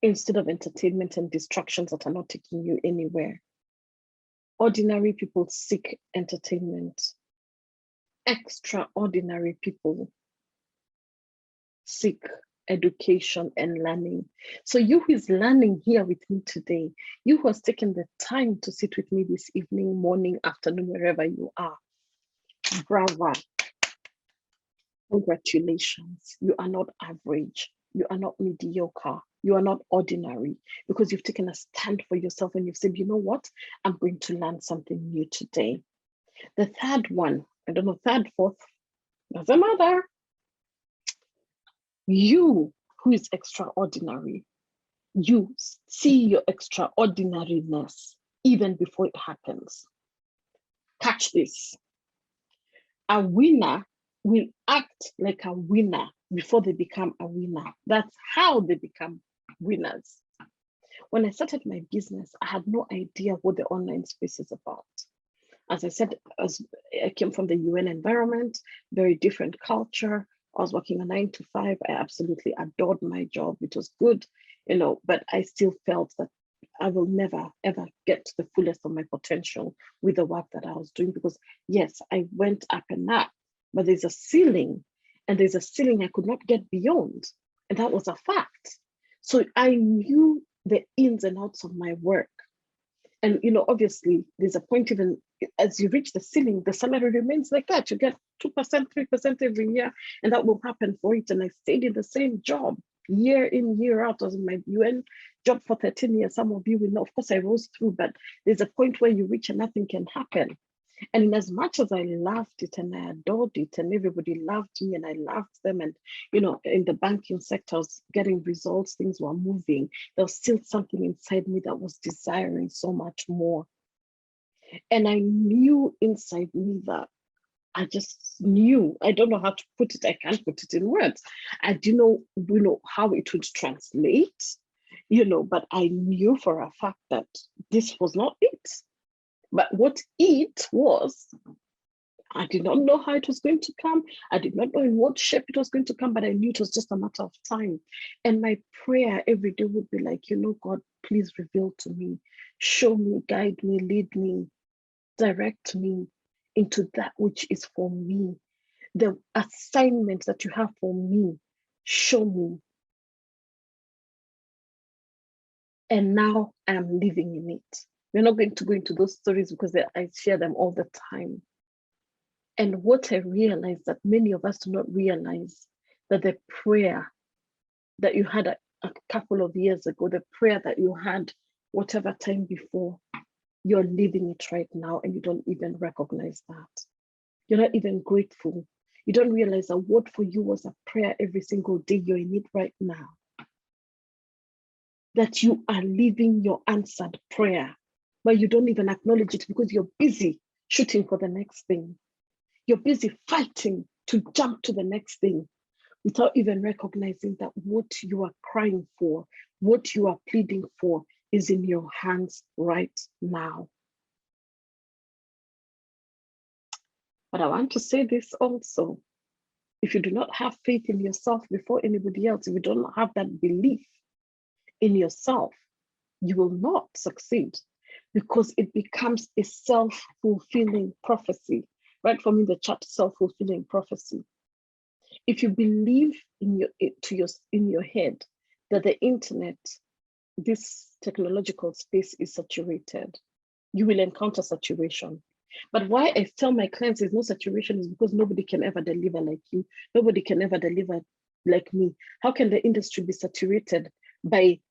instead of entertainment and distractions that are not taking you anywhere. Ordinary people seek entertainment. Extraordinary people seek education and learning. So you who is learning here with me today, you who has taken the time to sit with me this evening, morning, afternoon, wherever you are, bravo. Congratulations. You are not average. You are not mediocre. You are not ordinary, because you've taken a stand for yourself and you've said, you know what? I'm going to learn something new today. The third one, I don't know, third, fourth, doesn't matter. You who is extraordinary, you see your extraordinariness even before it happens. Catch this. A winner will act like a winner before they become a winner. That's how they become winners. When I started my business, I had no idea what the online space is about. As I said, as I came from the UN environment, very different culture. I was working a 9 to 5. I absolutely adored my job. It was good, but I still felt that I will never, ever get to the fullest of my potential with the work that I was doing, because yes, I went up and up, but there's a ceiling, and there's a ceiling I could not get beyond. And that was a fact. So I knew the ins and outs of my work. And, obviously there's a point, even as you reach the ceiling, the salary remains like that. You get 2%, 3% every year, and that will happen for it. And I stayed in the same job year in, year out. I was in my UN job for 13 years. Some of you will know, of course, I rose through, but there's a point where you reach and nothing can happen. And in as much as I loved it and I adored it, and everybody loved me and I loved them, and in the banking sector, I was getting results, things were moving, there was still something inside me that was desiring so much more. And I knew inside me that I just knew, I don't know how to put it, I can't put it in words. I didn't know how it would translate, but I knew for a fact that this was not it. But what it was, I did not know how it was going to come. I did not know in what shape it was going to come, but I knew it was just a matter of time. And my prayer every day would be like, God, please reveal to me, show me, guide me, lead me, direct me into that which is for me. The assignment that you have for me, show me. And now I'm living in it. We're not going to go into those stories because I share them all the time. And what I realized that many of us do not realize, that the prayer that you had a couple of years ago, the prayer that you had whatever time before, you're living it right now, and you don't even recognize that. You're not even grateful. You don't realize that what for you was a prayer every single day, you're in it right now. That you are living your answered prayer, but you don't even acknowledge it because you're busy shooting for the next thing. You're busy fighting to jump to the next thing without even recognizing that what you are crying for, what you are pleading for, is in your hands right now. But I want to say this also. If you do not have faith in yourself before anybody else, if you don't have that belief in yourself, you will not succeed, because it becomes a self-fulfilling prophecy. Right from in the chat, self-fulfilling prophecy. If you believe in your head that the internet, this technological space, is saturated, you will encounter saturation. But why I tell my clients there's no saturation is because nobody can ever deliver like you. Nobody can ever deliver like me. How can the industry be saturated by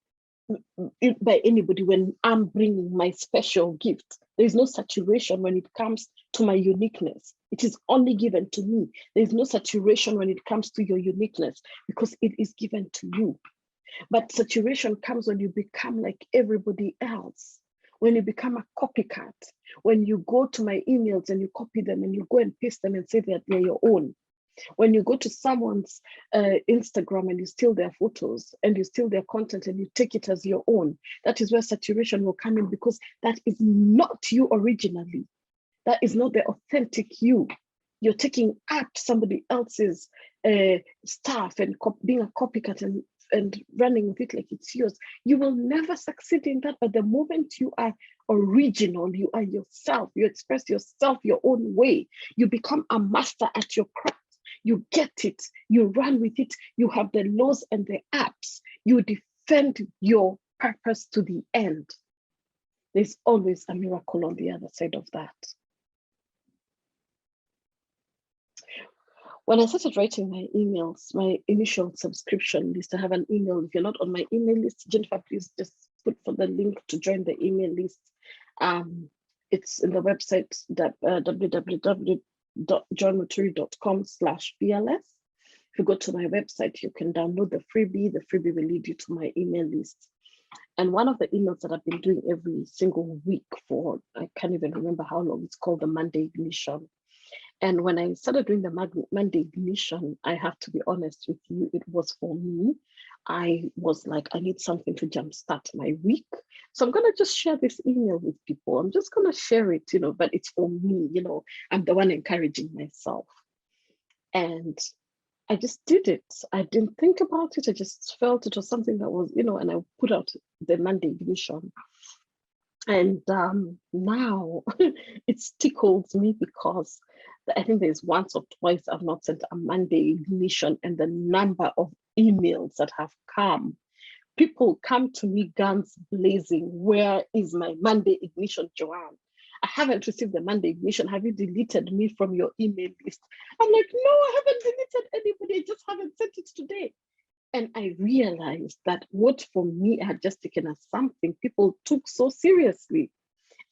anybody when I'm bringing my special gift? There is no saturation when it comes to my uniqueness. It is only given to me. There is no saturation when it comes to your uniqueness, because it is given to you. But saturation comes when you become like everybody else, when you become a copycat, when you go to my emails and you copy them and you go and paste them and say that they're your own. When you go to someone's Instagram and you steal their photos and you steal their content and you take it as your own, that is where saturation will come in, because that is not you originally. That is not the authentic you. You're taking up somebody else's stuff and being a copycat and running with it like it's yours. You will never succeed in that. But the moment you are original, you are yourself, you express yourself your own way, you become a master at your craft. You get it, you run with it, you have the laws and the apps, you defend your purpose to the end. There's always a miracle on the other side of that. When I started writing my emails, my initial subscription list, I have an email. If you're not on my email list, Jennifer, please just put for the link to join the email list. It's in the website www.johnmuturi.com/BLS. If you go to my website, you can download the freebie. The freebie will lead you to my email list. And one of the emails that I've been doing every single week for, I can't even remember how long, it's called the Monday Ignition. And when I started doing the Monday Ignition, I have to be honest with you, it was for me. I was like, I need something to jumpstart my week. So I'm going to just share this email with people. I'm just going to share it, but it's for me, I'm the one encouraging myself. And I just did it. I didn't think about it. I just felt it was something that was, and I put out the Monday Ignition. And now it tickles me because I think there's once or twice I've not sent a Monday Ignition, and the number of emails that have come. People come to me guns blazing. Where is my Monday Ignition, Joanne? I haven't received the Monday Ignition. Have you deleted me from your email list? I'm like, no, I haven't deleted anybody. I just haven't sent it today. And I realized that what for me I had just taken as something people took so seriously.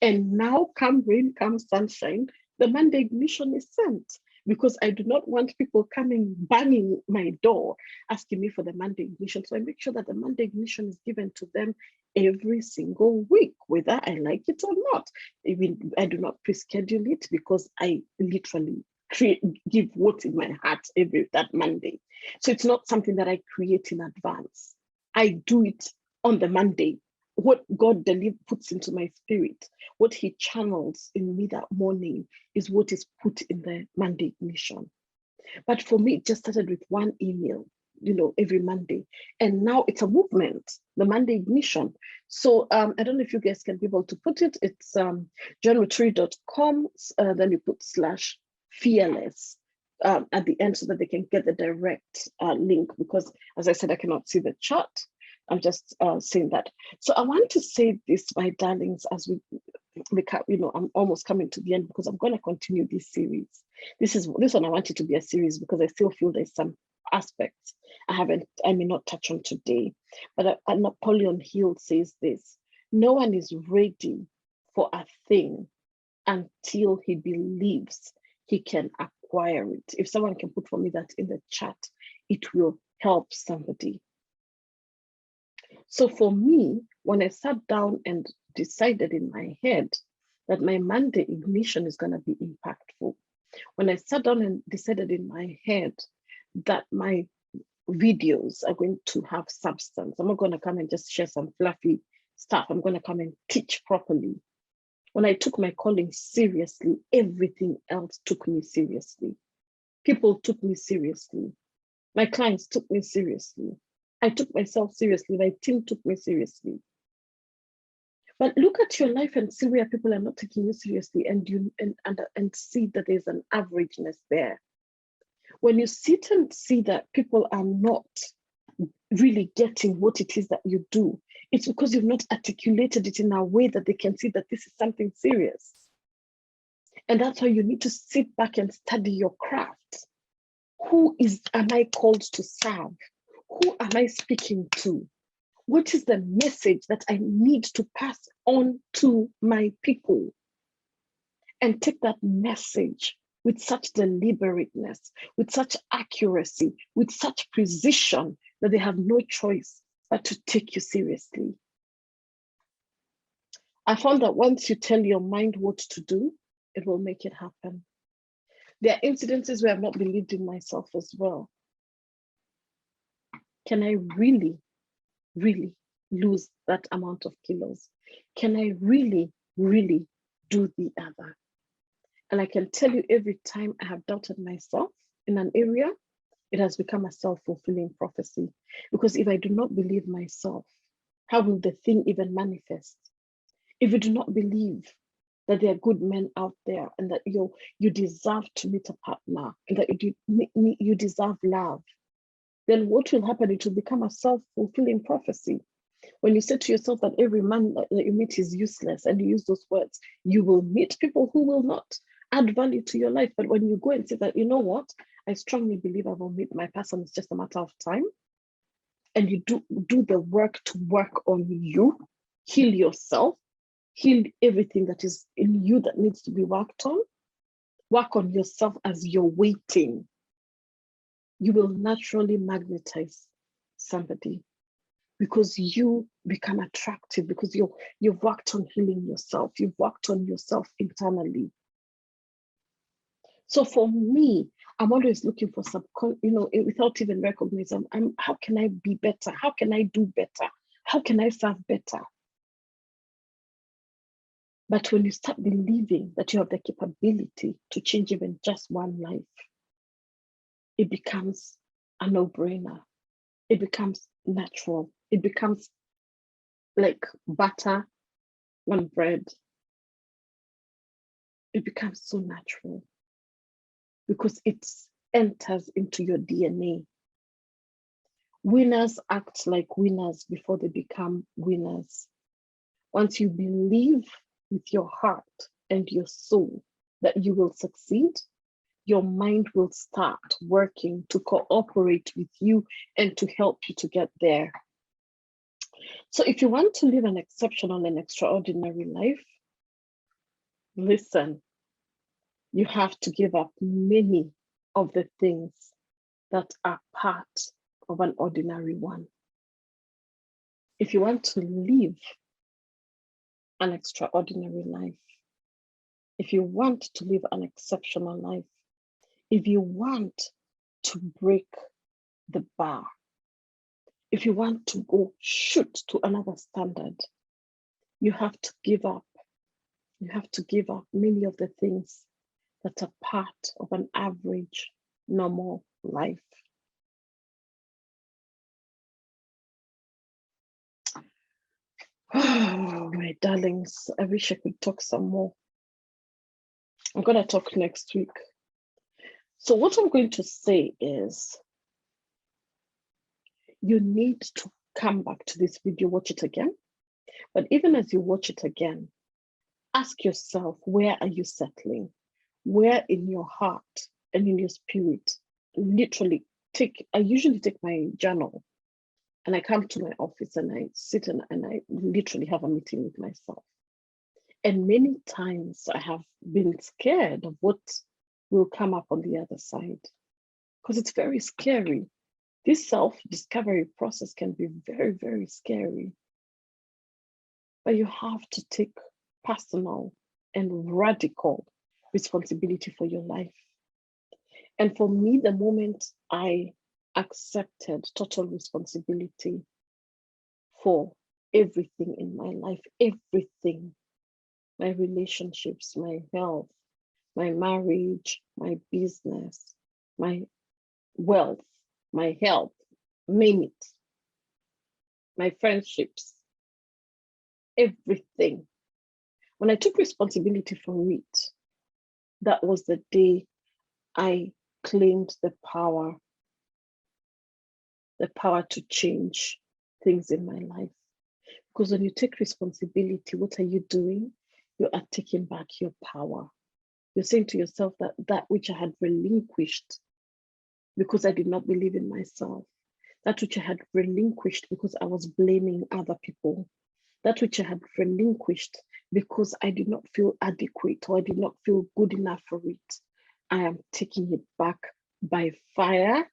And now, come rain, come sunshine, the Monday Ignition is sent, because I do not want people coming, banging my door, asking me for the Monday Ignition. So I make sure that the Monday Ignition is given to them every single week, whether I like it or not. Even I do not pre-schedule it, because I literally give what's in my heart that Monday. So it's not something that I create in advance. I do it on the Monday. What God puts into my spirit, what he channels in me that morning, is what is put in the Monday Ignition. But for me, it just started with one email, every Monday. And now it's a movement, the Monday Ignition. So I don't know if you guys can be able to put it. It's johnwaturi.com, then you put /fearless at the end, so that they can get the direct link, because as I said, I cannot see the chat. I'm just saying that. So I want to say this, my darlings, as I'm almost coming to the end, because I'm going to continue this series. This one I want it to be a series, because I still feel there's some aspects I may not touch on today. But Napoleon Hill says this: no one is ready for a thing until he believes he can acquire it. If someone can put for me that in the chat, it will help somebody. So for me, when I sat down and decided in my head that my Monday Ignition is going to be impactful, when I sat down and decided in my head that my videos are going to have substance, I'm not going to come and just share some fluffy stuff. I'm going to come and teach properly. When I took my calling seriously, everything else took me seriously. People took me seriously. My clients took me seriously. I took myself seriously. My team took me seriously. But look at your life and see where people are not taking you seriously, and see that there's an averageness there. When you sit and see that people are not really getting what it is that you do, it's because you've not articulated it in a way that they can see that this is something serious. And that's why you need to sit back and study your craft. Who am I called to serve? Who am I speaking to? What is the message that I need to pass on to my people? And take that message with such deliberateness, with such accuracy, with such precision, that they have no choice but to take you seriously. I found that once you tell your mind what to do, it will make it happen. There are incidences where I've not believed in myself as well. Can I really, really lose that amount of kilos? Can I really, really do the other? And I can tell you, every time I have doubted myself in an area, it has become a self-fulfilling prophecy. Because if I do not believe myself, how will the thing even manifest? If you do not believe that there are good men out there, and that you deserve to meet a partner, and that you deserve love, then what will happen? It will become a self-fulfilling prophecy. When you say to yourself that every man that you meet is useless, and you use those words, you will meet people who will not add value to your life. But when you go and say that, you know what, I strongly believe I will meet my person, it's just a matter of time, and you do the work to work on you, heal yourself, heal everything that is in you that needs to be worked on, work on yourself as you're waiting. you will naturally magnetize somebody because you become attractive, because you've worked on healing yourself, you've worked on yourself internally. So for me, I'm always looking for without even recognizing, how can I be better? How can I do better? How can I serve better? But when you start believing that you have the capability to change even just one life, it becomes a no-brainer. It becomes natural. It becomes like butter on bread. It becomes so natural because it enters into your DNA. Winners act like winners before they become winners. Once you believe with your heart and your soul that you will succeed, your mind will start working to cooperate with you and to help you to get there. So if you want to live an exceptional and extraordinary life, listen, you have to give up many of the things that are part of an ordinary one. If you want to live an extraordinary life, if you want to live an exceptional life, if you want to break the bar, if you want to go shoot to another standard, you have to give up. You have to give up many of the things that are part of an average, normal life. Oh, my darlings, I wish I could talk some more. I'm going to talk next week. So what I'm going to say is, you need to come back to this video, watch it again. But even as you watch it again, ask yourself, where are you settling? Where in your heart and in your spirit? Literally I usually take my journal and I come to my office and I sit and I literally have a meeting with myself. And many times I have been scared of what will come up on the other side because it's very scary. This self-discovery process can be very, very scary. But you have to take personal and radical responsibility for your life. And for me, the moment I accepted total responsibility for everything in my life, everything, my relationships, my health, my marriage, my business, my wealth, my health, name it, my friendships, everything. When I took responsibility for it, that was the day I claimed the power to change things in my life. Because when you take responsibility, what are you doing? You are taking back your power. You're saying to yourself that which I had relinquished because I did not believe in myself, that which I had relinquished because I was blaming other people, that which I had relinquished because I did not feel adequate or I did not feel good enough for it, I am taking it back by fire,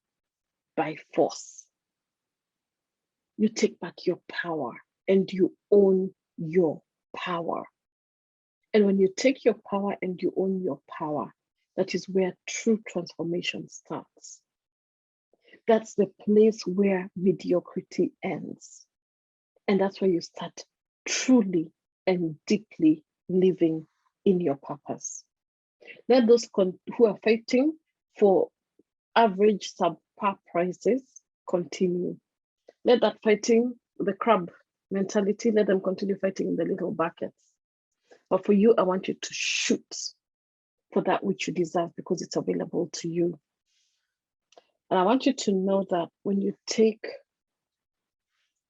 by force. You take back your power and you own your power. And when you take your power and you own your power, that is where true transformation starts. That's the place where mediocrity ends. And that's where you start truly and deeply living in your purpose. Let those who are fighting for average subpar prices continue. Let that fighting, the crab mentality, let them continue fighting in the little buckets. But for you, I want you to shoot for that which you deserve because it's available to you. And I want you to know that when you take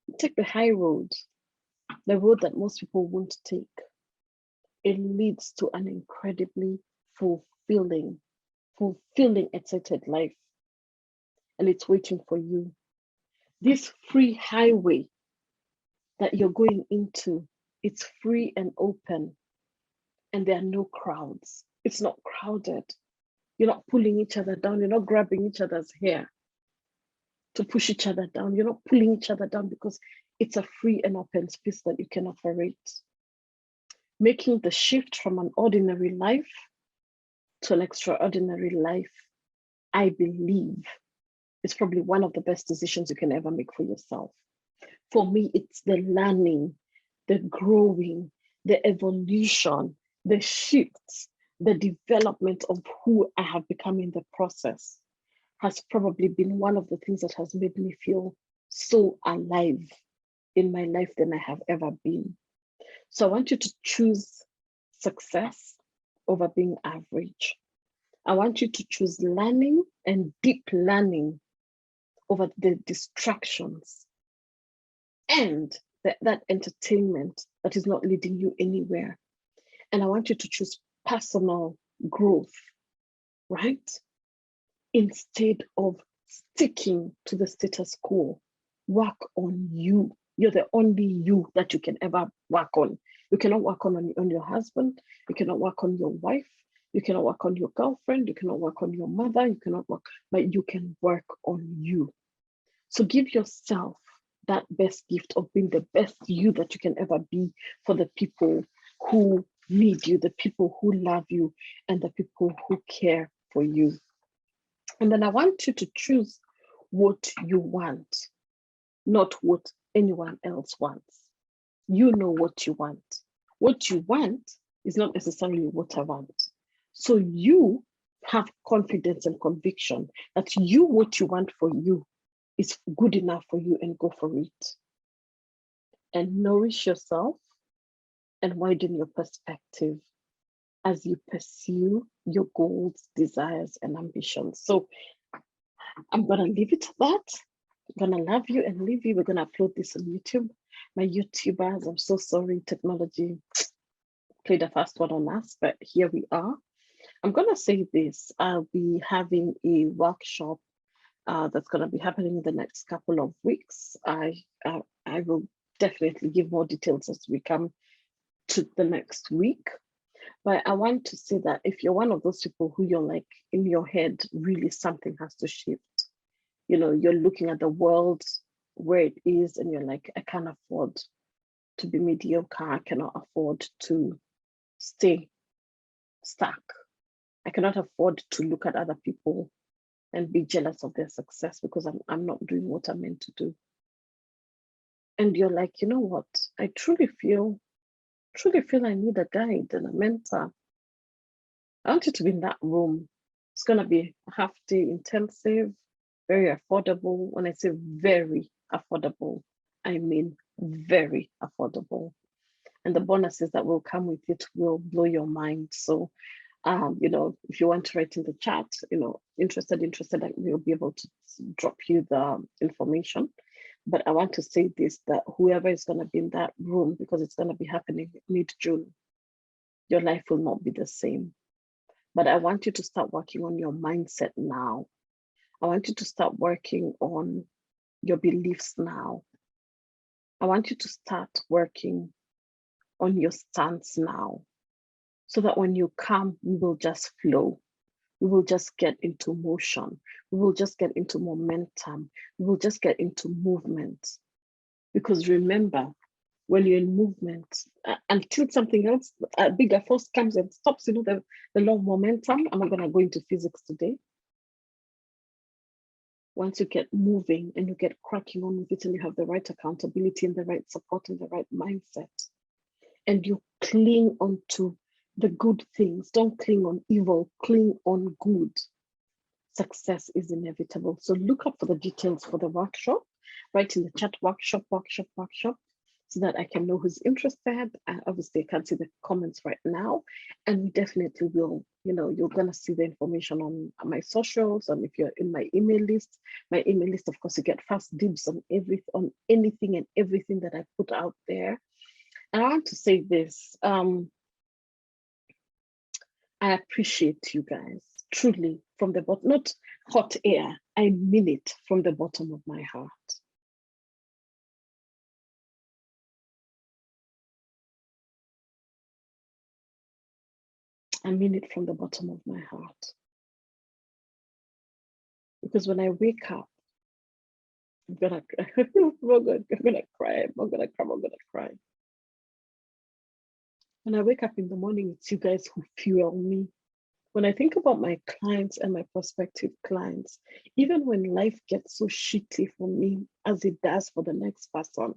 the high road, the road that most people won't take, it leads to an incredibly fulfilling, excited life. And it's waiting for you. This free highway that you're going into, it's free and open, and there are no crowds. It's not crowded. You're not pulling each other down. You're not grabbing each other's hair. to push each other down. You're not pulling each other down because it's a free and open space that you can operate. Making the shift from an ordinary life to an extraordinary life, I believe, is probably one of the best decisions you can ever make for yourself. For me, it's the learning, the growing, the evolution, the shifts, the development of who I have become in the process has probably been one of the things that has made me feel so alive in my life than I have ever been. So I want you to choose success over being average. I want you to choose learning and deep learning over the distractions and that entertainment that is not leading you anywhere. And I want you to choose personal growth, right? Instead of sticking to the status quo. Work on you. You're the only you that you can ever work on. You cannot work on your husband. You cannot work on your wife. You cannot work on your girlfriend. You cannot work on your mother. You cannot work, but you can work on you. So give yourself that best gift of being the best you that you can ever be for the people who need you, the people who love you, and the people who care for you. And then I want you to choose what you want, not what anyone else wants. You know what you want. What you want is not necessarily what I want. So you have confidence and conviction that what you want for you is good enough for you, and go for it. And nourish yourself and widen your perspective as you pursue your goals, desires, and ambitions. So I'm going to leave it at that. I'm going to love you and leave you. We're going to upload this on YouTube. My YouTubers, I'm so sorry, technology played a fast one on us, but here we are. I'm going to say this. I'll be having a workshop that's going to be happening in the next couple of weeks. I will definitely give more details as we come to the next week. But I want to say that if you're one of those people who you're like in your head, really something has to shift. You know, you're looking at the world where it is and you're like, I can't afford to be mediocre. I cannot afford to stay stuck. I cannot afford to look at other people and be jealous of their success because I'm not doing what I'm meant to do. And you're like, you know what? I truly feel I need a guide and a mentor. I want you to be in that room. It's going to be a half-day intensive, very affordable. When I say very affordable, I mean very affordable. And the bonuses that will come with it will blow your mind. So, you know, if you want to write in the chat, you know, interested, we'll be able to drop you the information. But I want to say this, that whoever is going to be in that room, because it's going to be happening mid-June, your life will not be the same. But I want you to start working on your mindset now. I want you to start working on your beliefs now. I want you to start working on your stance now, so that when you come, we will just flow. We will just get into motion. We will just get into momentum. We will just get into movement. Because remember, when you're in movement, until something else, a bigger force comes and stops, you know, the law of momentum. I'm not going to go into physics today. Once you get moving and you get cracking on with it and you have the right accountability and the right support and the right mindset, and you cling onto the good things, don't cling on evil, cling on good, success is inevitable. So look up for the details for the workshop, write in the chat workshop, so that I can know who's interested. Obviously, I can't see the comments right now. And we definitely will, you know, you're going to see the information on my socials. And if you're in my email list, of course, you get fast dibs on anything and everything that I put out there. And I want to say this. I appreciate you guys, truly, from the bottom, not hot air. I mean it from the bottom of my heart. I mean it from the bottom of my heart. Because when I wake up, I'm gonna cry. I'm gonna cry. I'm gonna cry. I'm gonna cry. When I wake up in the morning, it's you guys who fuel me. When I think about my clients and my prospective clients, even when life gets so shitty for me as it does for the next person,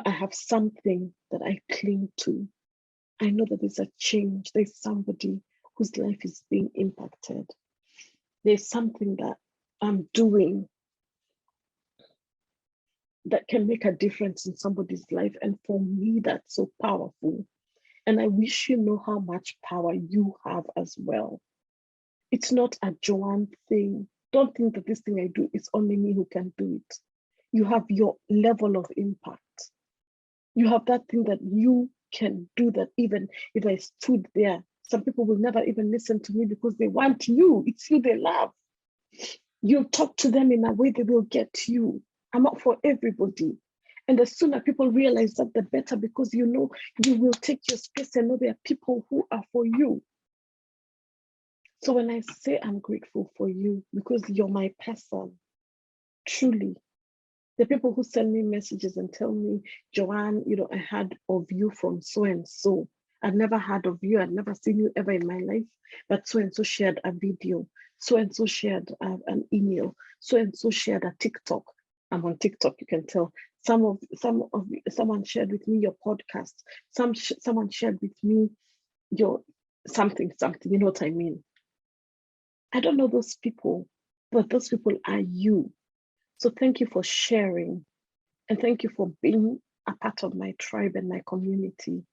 I have something that I cling to. I know that there's a change. There's somebody whose life is being impacted. There's something that I'm doing that can make a difference in somebody's life. And for me, that's so powerful. And I wish you know how much power you have as well. It's not a Joanne thing. Don't think that this thing I do is only me who can do it. You have your level of impact. You have that thing that you can do, that even if I stood there, some people will never even listen to me because they want you. It's you they love. You talk to them in a way they will get you. I'm up for everybody. And the sooner people realize that, the better, because you will take your space and know there are people who are for you. So when I say I'm grateful for you because you're my person, truly, the people who send me messages and tell me, Joanne, I heard of you from so and so. I'd never heard of you. I'd never seen you ever in my life, but so and so shared a video. So and so shared an email. So and so shared a TikTok. I'm on TikTok. You can tell. Someone shared with me your podcast. Someone shared with me your something. You know what I mean? I don't know those people, but those people are you. So thank you for sharing. And thank you for being a part of my tribe and my community.